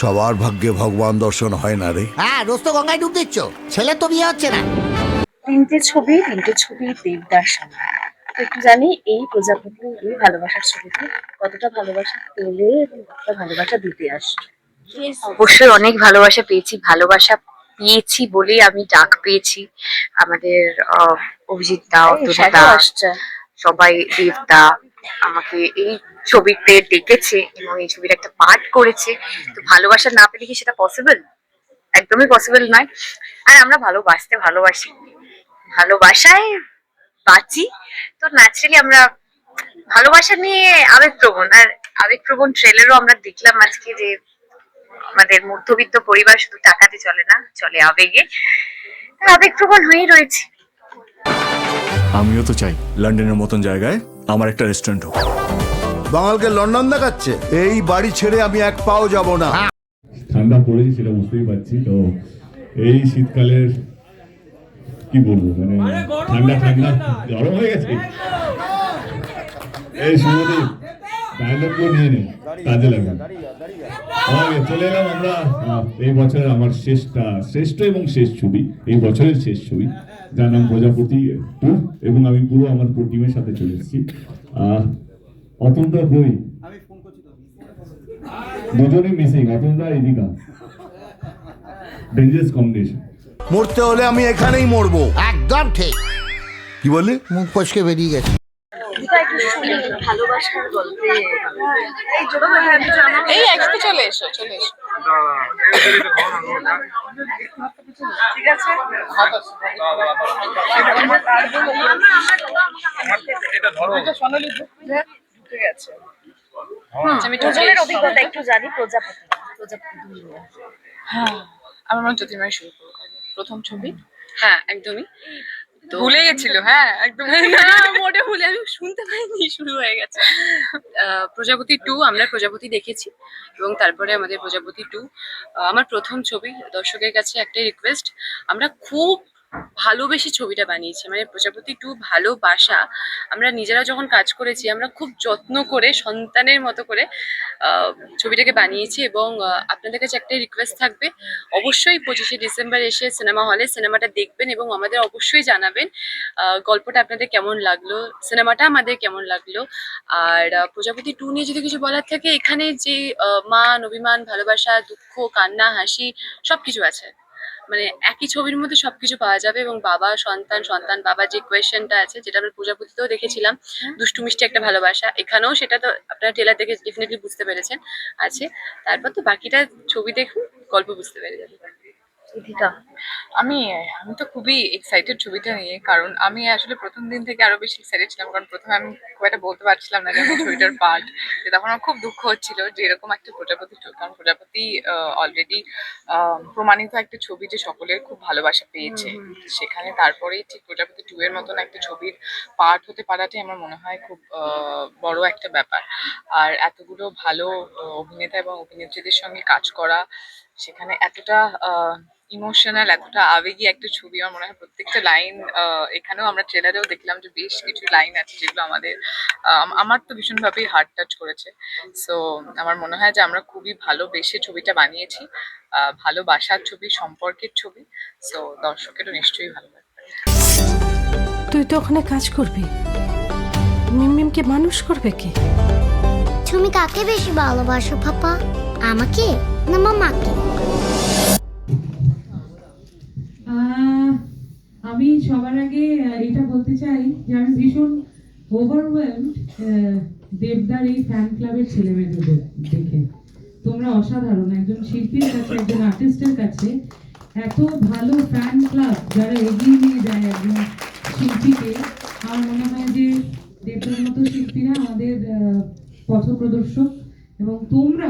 সবার ভাগ্যে ভগবান দর্শন হয় না রে। হ্যাঁ, রোজ তো গঙ্গায় ডুব দিচ্ছ, ছেলে তো বিয়ে হচ্ছে না। তিনটে ছবি দেবদার সামনে একটু জানি এই প্রজাপতি এই ভালোবাসার ছবিতে কতটা ভালোবাসা পেলে এবং কতটা ভালোবাসা দিতে আসবে। অবশ্যই অনেক ভালোবাসা পেয়েছি বলেই আমি ডাক পেয়েছি। আমাদের অভিজিৎ দা, অতনুদা, সবাই, দেবদা আমাকে এই ছবিতে ডেকেছে এবং এই ছবির একটা পার্ট করেছে। তো ভালোবাসা না পেলে কি সেটা পসিবল? একদমই পসিবল নয়। আর আমরা ভালোবাসি, ভালোবাসায় বাঁচি। তো ন্যাচারালি আমরা ভালোবাসা নিয়ে আবেগপ্রবণ, আর আবেগপ্রবণ ট্রেলারও আমরা দেখলাম আজকে যে আমাদের মধ্যবিত্ত পরিবার শুধু টাকাতে চলে না, চলে আবেগে। আবেগপ্রবণ হয়েই রয়েছে। আমিও তো চাই লন্ডনের মতন জায়গায় আমার একটা রেস্টুরেন্ট হোক। বাঙালকে লন্ডন দেখাচ্ছে, এই বাড়ি ছেড়ে আমি এক পাও যাব না। ঠান্ডা পড়েছে সেটা বুঝতেই পারছি। তো এই শীতকালের কি বলবো, মানে ঠান্ডা গরম হয়ে গেছে। এই শুভদীপ ডায়লগগুলো নিয়ে নে, কাজে লাগবে। চলে এলাম আমরা এই বছরের আমার শ্রেষ্ঠ এবং শেষ ছবি, এই বছরের শেষ ছবি, যার নাম প্রজাপতি 2, এবং আমি পুরো আমার পুরো টিমের সাথে চলে এসেছি। অতনুদা কই? দুজনই মিসিং, অতনুদা এদিকা। Dangerous combination. মরতে হলে আমি এখানেই মরবো। একদম ঠিক। কি বলে? মুখ ফসকে বেরিয়ে গেছে। ভালোবাসার গল্পে এই একটু চলে এসো ঠিক আছে। ঠিক আছে, আমি দুজনের অভিজ্ঞতা একটু জানি। প্রজাপতি হ্যাঁ, আমার মনে জ্যোতির্ময় শুরু করবো। প্রথম ছবি, হ্যাঁ একদমই ভুলে গেছিল। হ্যাঁ একদম না, মোটে ভুলে আমি শুনতে পাইনি, শুরু হয়ে গেছে। প্রজাপতি 2, আমরা প্রজাপতি দেখেছি এবং তারপরে আমাদের প্রজাপতি 2 আমার প্রথম ছবি। দর্শকের কাছে একটাই রিকোয়েস্ট, আমরা খুব ভালোবেসে ছবিটা বানিয়েছি। মানে প্রজাপতি 2 ভালোবাসা। আমরা নিজেরা যখন কাজ করেছি আমরা খুব যত্ন করে সন্তানের মতো করে ছবিটাকে বানিয়েছি এবং আপনাদের কাছে একটাই রিকোয়েস্ট থাকবে, অবশ্যই 25শে ডিসেম্বর এসে সিনেমা হলে সিনেমাটা দেখবেন এবং আমাদের অবশ্যই জানাবেন গল্পটা আপনাদের কেমন লাগলো, সিনেমাটা আমাদের কেমন লাগলো। আর প্রজাপতি 2 নিয়ে যদি কিছু বলার থাকে, এখানে যে মান, অভিমান, ভালোবাসা, দুঃখ, কান্না, হাসি সবকিছু আছে। মানে একই ছবির মধ্যে সবকিছু পাওয়া যাবে এবং বাবা সন্তান বাবা যে কোয়েশ্চেনটা আছে, যেটা আমরা প্রজাপতিতেও দেখেছিলাম, দুষ্টু মিষ্টি একটা ভালোবাসা, এখানেও সেটা তো আপনারা ট্রেলার দেখে ডেফিনেটলি বুঝতে পেরেছেন আছে। তারপর তো বাকিটা ছবি দেখুন, গল্প বুঝতে পেরে যাবে। আমি আমি তো খুবই এক্সাইটেড ছবিটা নিয়ে, কারণ আমি আসলে প্রথম দিন থেকে আরো বেশি এক্সাইটেড ছিলাম, কারণ প্রথমে আমি খুব একটা বলতে পারছিলাম না যে আমি ছবিটার পার্ট। তখন আমার খুব দুঃখ হচ্ছিল যে এরকম একটা প্রজাপতি, কারণ প্রজাপতি অলরেডি প্রমাণিত একটা ছবি যে সকলের খুব ভালোবাসা পেয়েছে। সেখানে তারপরেই ঠিক প্রজাপতি 2 এর মতন একটা ছবির পার্ট হতে পারাটাই আমার মনে হয় খুব বড় একটা ব্যাপার। আর এতগুলো ভালো অভিনেতা এবং অভিনেত্রীদের সঙ্গে কাজ করা, সেখানে এতটা ইমোশনাল, এতটা আবেগী একটা ছবি। আমার মনে হয় প্রত্যেকটা লাইন, এখানেও আমরা ট্রেলারেও দেখলাম যে বেশ কিছু লাইন আছে যেগুলো আমার তো ভীষণভাবেই হার্ট টাচ করেছে। সো আমার মনে হয় যে আমরা খুবই ভালোবেসে ছবিটা বানিয়েছি, ভালোবাসার ছবি, সম্পর্কের ছবি। সো দর্শকেরও নিশ্চয়ই ভালো লাগবে। তুই তো ওখানে কাজ করবি, মিমকে মানুষ করবে কে? তুমি কাকে বেশি ভালোবাসো পাপা, আমাকে না মামাকে? আমি সবার আগে এটা বলতে চাই যে আমি ভীষণ ওভারওয়েলমড দেবদার এই ফ্যান ক্লাবের ছেলেমেয়েদের দেখে। তোমরা অসাধারণ, একজন শিল্পীর কাছে, একজন আর্টিস্টের কাছে এত ভালো ফ্যান ক্লাব যারা এগিয়ে নিয়ে যায় একজন শিল্পীকে। আমার মনে হয় যে দেবদার মতো শিল্পীরা আমাদের পথপ্রদর্শক, এবং তোমরা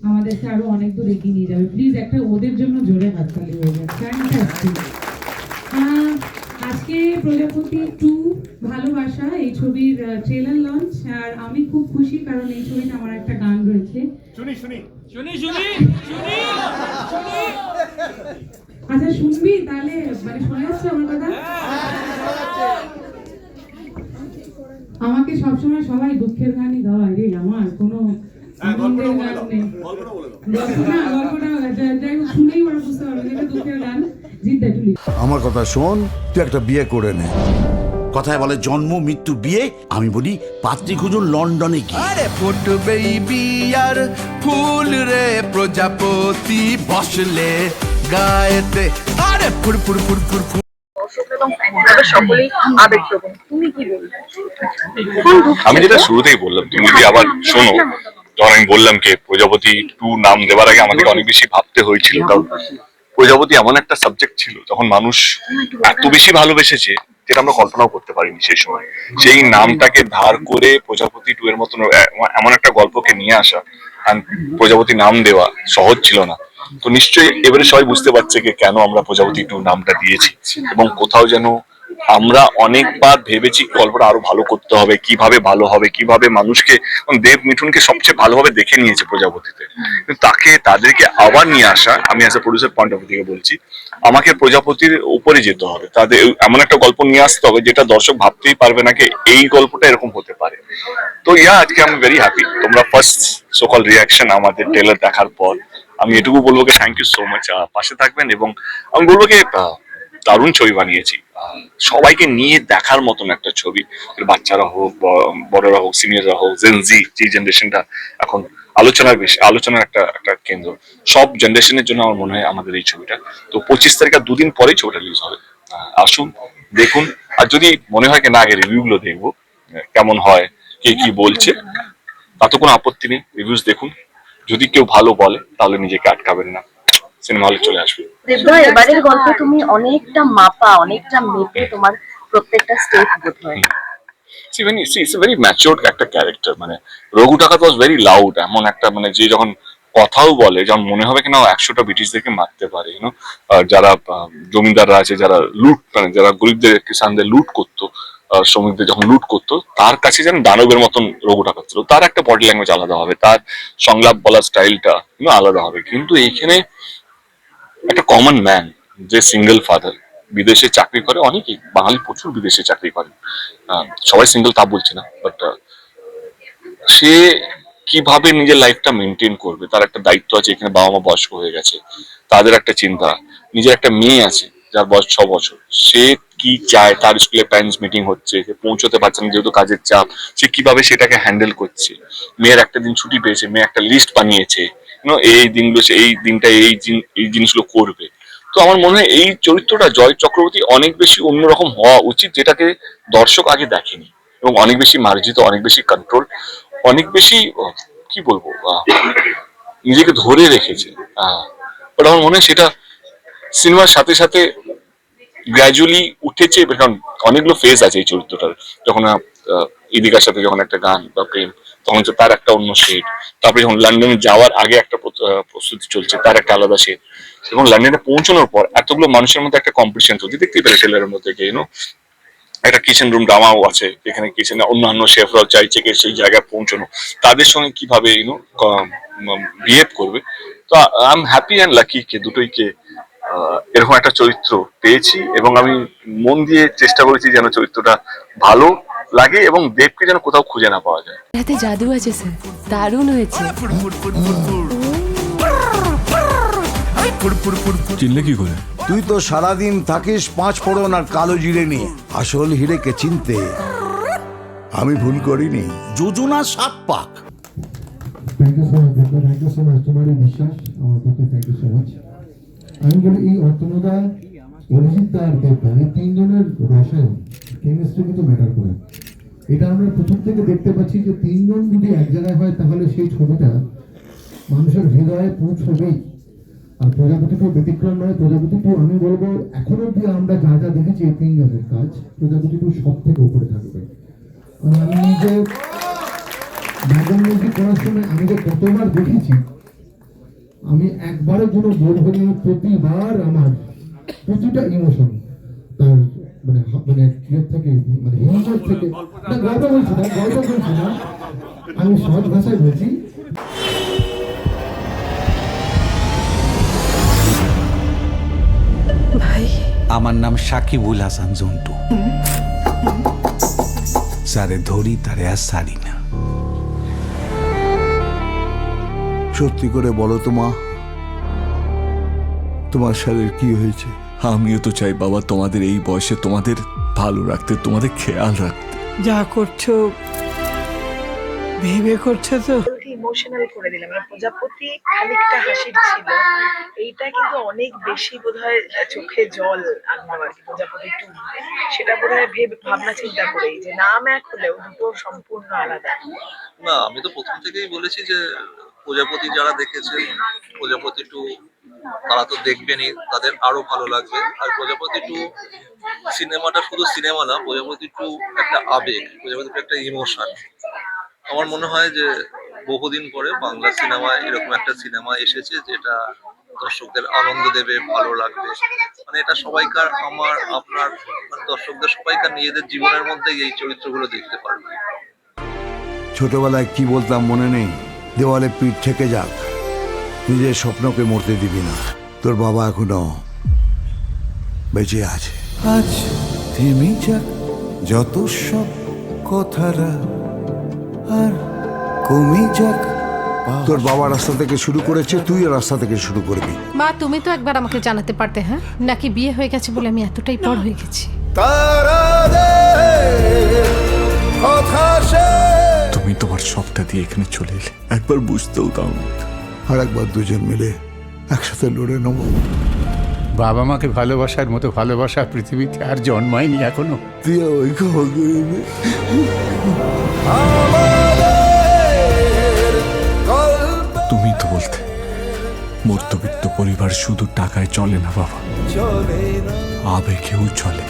আমাদেরকে আরো অনেক দূর এগিয়ে নিয়ে যাবে। প্লিজ একটা ওদের জন্য জোরে হাততালি হয়ে যাবে। ফ্যান্টাস্টিক। আজকে প্রজাপতি 2 ভালোবাসা এই ছবির ট্রেলার লঞ্চ, আর আমি খুব খুশি কারণ এই ছবিতে আমার একটা গান রয়েছে। আচ্ছা শুনবি তাহলে? মানে শোনা যাচ্ছে আমার কথা? আমাকে সবসময় সবাই দুঃখের গানই গাওয়ায় রে, আমার কোনো আনন্দের গান নেই গল্পটা যাই হোক শুনেই ওরা বুঝতে পারবে যে এটা দুঃখের গান। জিৎ দা একটু লিখ। আমার কথা শোন, তুই একটা বিয়ে করে নে। কথায় বলে জন্ম মৃত্যু বিয়ে, আমি বলি পাত্রী খুঁজুন লন্ডনে গিয়ে। আরে ফুটবে বিয়ার ফুল রে প্রজাপতি বসলে গায়েতে, আরে ফুর ফুর ফুর ফুর ফুর। দর্শক এবং ফ্যানরা সকলেই আবেগপ্রবণ, তুমি কি বলবে? আমি যেটা শুরুতেই বললাম, তুমি যদি আবার শোনো, যখন আমি বললাম কি প্রজাপতি 2 নাম দেওয়ার আগে আমাদেরকে অনেক বেশি ভাবতে হয়েছিল, কারণ প্রজাপতি এমন একটা সাবজেক্ট ছিল যখন মানুষ এত বেশি ভালোবেসেছে যেটা আমরা কল্পনাও করতে পারিনি সেই সময়। সেই নামটাকে ধার করে প্রজাপতি 2 এর মতন এমন একটা গল্পকে নিয়ে আসা আর প্রজাপতি নাম দেওয়া সহজ ছিল না। তো নিশ্চয়ই এবারে সবাই বুঝতে পারছে যে কেন আমরা প্রজাপতি 2 নামটা দিয়েছি, এবং কোথাও যেন আমরা অনেকবার ভেবেছি গল্পটা আরো ভালো করতে হবে, কিভাবে ভালো হবে, কিভাবে মানুষকে, দেব মিঠুনকে সবচেয়ে ভালোভাবে দেখে নিয়েছে প্রজাপতিতে, কিন্তু তাদেরকে আবার নিয়ে আসা, আমি as a producer point of view থেকে বলছি, আমাকে প্রজাপতির উপরে যেতে হবে, তাদের এমন একটা গল্প নিয়ে আসতে হবে যেটা দর্শক ভাবতেই পারবে না যে এই গল্পটা এরকম হতে পারে। তো আজকে আমি ভেরি হ্যাপি। তোমরা ফার্স্ট সোকল রিয়াকশন আমাদের ট্রেলার দেখার পর, আমি এটুকু বলবো যে থ্যাংক ইউ সো মাচ, পাশে থাকবেন। এবং আমি বলবো যে দারুণ ছবি বানিয়েছি, সবাইকে নিয়ে দেখার মতন একটা ছবি, বাচ্চারা হোক, বড়রা হোক, সিনিয়ররা হোক, জেনজি যে জেনারেশনটা এখন আলোচনার একটা কেন্দ্র, সব জেনারেশনের জন্য আমার মনে হয় আমাদের এই ছবিটা। তো 25 তারিখ 2 দিন পরেই ছবিটা রিলিজ হবে, আসুন দেখুন। আর যদি মনে হয় কি না, আগে রিভিউ গুলো দেখবো কেমন হয়, কে কি বলছে, তাতে কোনো আপত্তি নেই, রিভিউজ দেখুন। যদি কেউ ভালো বলে তাহলে নিজেকে আটকাবেন না, সিনেমা হলে চলে আসবে। দেবদা, এবারের গল্পে তুমি অনেকটা মাপা, অনেকটা মেপে তোমার প্রত্যেকটা স্টেপ বোধ হয়। It's a very matured একটা ক্যারেক্টার। মানে রঘু ডাকাত ওয়াজ ভেরি লাউড, এমন একটা মানে যে যখন কথাও বলে যেমন মনে হবে কিনা 100টা ব্রিটিশদেরকে মারতে পারে, যারা জমিদাররা আছে, যারা লুট, মানে যারা গরিবদের কিষানদের লুট করতো, শ্রমিকদের যখন লুট করতো, তার কাছে যেন দানবের মতন রঘু ডাকাত ছিল। তার একটা বডি ল্যাঙ্গুয়েজ আলাদা হবে, তার সংলাপ বলার স্টাইলটা আলাদা হবে। কিন্তু এইখানে একটা কমন ম্যান, যে সিঙ্গেল ফাদার, বিদেশে চাকরি করে, অনেকেই বাঙালি প্রচুর বিদেশে চাকরি করেন, সবাই সিঙ্গেল তা বলছে না, বাট সে কিভাবে নিজের লাইফটা মেনটেন করবে, তার একটা দায়িত্ব আছে। এখানে বাবা মা বয়স্ক হয়ে গেছে, তাদের একটা চিন্তা, নিজের একটা মেয়ে আছে যার বয়স 6 বছর, সে কি চায়, তার স্কুলে প্যারেন্টস মিটিং হচ্ছে, সে পৌঁছতে পারছে না যেহেতু কাজের চাপ, সে কিভাবে সেটাকে হ্যান্ডেল করছে। মেয়ের একটা দিন ছুটি পেয়েছে, মেয়ে একটা লিস্ট বানিয়েছে, এই দিনগুলো এই দিনটা এই জিনিসগুলো করবে। তো আমার মনে হয় এই চরিত্রটা জয় চক্রবর্তী অনেক বেশি অন্যরকম হওয়া উচিত, যেটাকে দর্শক আগে দেখেনি, এবং অনেক বেশি মার্জিত, অনেক বেশি কন্ট্রোল, অনেক বেশি কি বলবো, নিজেকে ধরে রেখেছে। বাট আমার মনে হয় সেটা সিনেমার সাথে সাথে গ্র্যাজুয়ালি উঠেছে, কারণ অনেকগুলো ফেজ আছে এই চরিত্রটার। যখন ইদিকার সাথে যখন একটা গান বা প্রেম, তখন তার একটা অন্য শেড, তারপরে যখন লন্ডনে যাওয়ার আগে একটা প্রস্তুতি চলছে, তার একটা আলাদা শেড, এবং লন্ডনে পৌঁছানোর পর এতগুলো মানুষের মধ্যে একটা কম্পিটিশন চলছে, দেখতেই পেরে ট্রেলারের মধ্যে একটা কিচেন রুম ড্রামাও আছে, এখানে কিচেনে অন্যান্য শেফরাও চাইছে সেই জায়গায় পৌঁছানো, তাদের সঙ্গে কিভাবে বিহেভ করবে। তো I am happy and lucky কে দুটোইকে এরকম একটা চরিত্র পেয়েছি, এবং আমি মন দিয়ে চেষ্টা করেছি যেন চরিত্রটা ভালো লাগে এবং দেবকে যেন কোথাও খুঁজে না পাওয়া যায়। এতে জাদু আছে স্যার, দারুণ হয়েছে। চিনলে কি করে? তুই তো সারাদিন থাকিস 5 ফোড়ন আর কালো জিরে নিয়ে, আসল হিরেকে চিনতে আমি ভুল করিনি। যোজনা 7 পাক। থ্যাংক ইউ সো মাচ, তোমার এই বিশ্বাস আমার পক্ষে, থ্যাংক ইউ সো মাচ। আমি বলি এই অর্তনদা, অরিজিৎ দা আর দেবদা, এই 3 জনের রসায়ন, কেমিস্ট্রি কিন্তু ম্যাটার করে। এটা আমরা প্রথম থেকে দেখতে পাচ্ছি যে 3 জন যদি এক জায়গায় হয় তাহলে সেই ছবিটা মানুষের হৃদয়ে পৌঁছবেই। আর প্রজাপতি 2 ব্যতিক্রম নয়। প্রজাপতি 2 আমি বলবো এখনো অব্দি আমরা যা যা দেখেছি এই 3 জনের কাজ, প্রজাপতি 2 সব থেকে উপরে থাকবে। আমি নিজে ব্যাকগ্রাউন্ড মিউজিক করার সময় আমি যে কতবার দেখেছি, আমি একবারের জন্য বোর হয়ে প্রতিবার আমার প্রতিটা ইমোশন তার মানে থেকে, মানে হিমত থেকে, গল্প বলছি না, আমি সহজ ভাষায় বলছি। ভাই, আমার নাম সাকিবুল হাসান জন্টু। যারে ধরি তারে আর সারি না। সত্যি করে বলো তো মা, তোমার শরীর কি হয়েছে? আমিও তো চাই বাবা তোমাদের এই বয়সে তোমাদের ভালো রাখতে, তোমাদের খেয়াল রাখতে। যা করছো ভেবে করছো তো? ইমোশনাল করে দিলাম। মানে প্রজাপতি খানিকটা হাসির ছিল, এইটা কিন্তু অনেক বেশি বোধহয় চোখে জল আনলো আর কি। প্রজাপতি টু সেটা বোধহয় ভাবনা চিন্তা করেই, যে নাম এক হলেও দুটো সম্পূর্ণ আলাদা। না, আমি তো প্রথম থেকেই বলেছি যে প্রজাপতি যারা দেখেছেন প্রজাপতি টু তারা তো দেখবেনই, তাদের আরো ভালো লাগবে। আর প্রজাপতি টু সিনেমাটা শুধু সিনেমা না, প্রজাপতি টু একটা আবেগ, প্রজাপতি টু একটা ইমোশন। আমার মনে হয় যে বহুদিন পরে বাংলা সিনেমায় এরকম একটা সিনেমা এসেছে যেটা দর্শকদের আনন্দ দেবে, ভালো লাগবে। মানে এটা সবাইকার, আমার আপনার দর্শকদের সবাইকার নিজেদের জীবনের মধ্যে এই চরিত্রগুলো দেখতে পারবে। ছোটবেলায় কি বলতাম মনে নেই? দেওয়ালে পিঠ থেকে যাক, নিজের স্বপ্নকে মরতে দিবি না। তোর বাবা এখনো বেঁচে আছে। আজ থেমে যাক যত সব কথারা, আর কমে যাক। তোর বাবা রাস্তা থেকে শুরু করেছে, তুইও রাস্তা থেকে শুরু করবি। মা তুমি তো একবার আমাকে জানাতে পারতে, হ্যাঁ? নাকি বিয়ে হয়ে গেছে বলে আমি এতটাই বড় হয়ে গেছি? তুমি তোমার সবটা দিয়ে এখানে চলে এলে, একবার বুঝতেও দাও, আর একবার দুজন মিলে একসাথে লড়ে নেবো। বাবা মাকে ভালোবাসার মতো ভালোবাসা পৃথিবীতে আর জন্মায়নি এখনো। তুই ওই খবর করবি। তুমি তো বলতে মধ্যবিত্ত পরিবার শুধু টাকায় চলে না বাবা, আবেগেও চলে।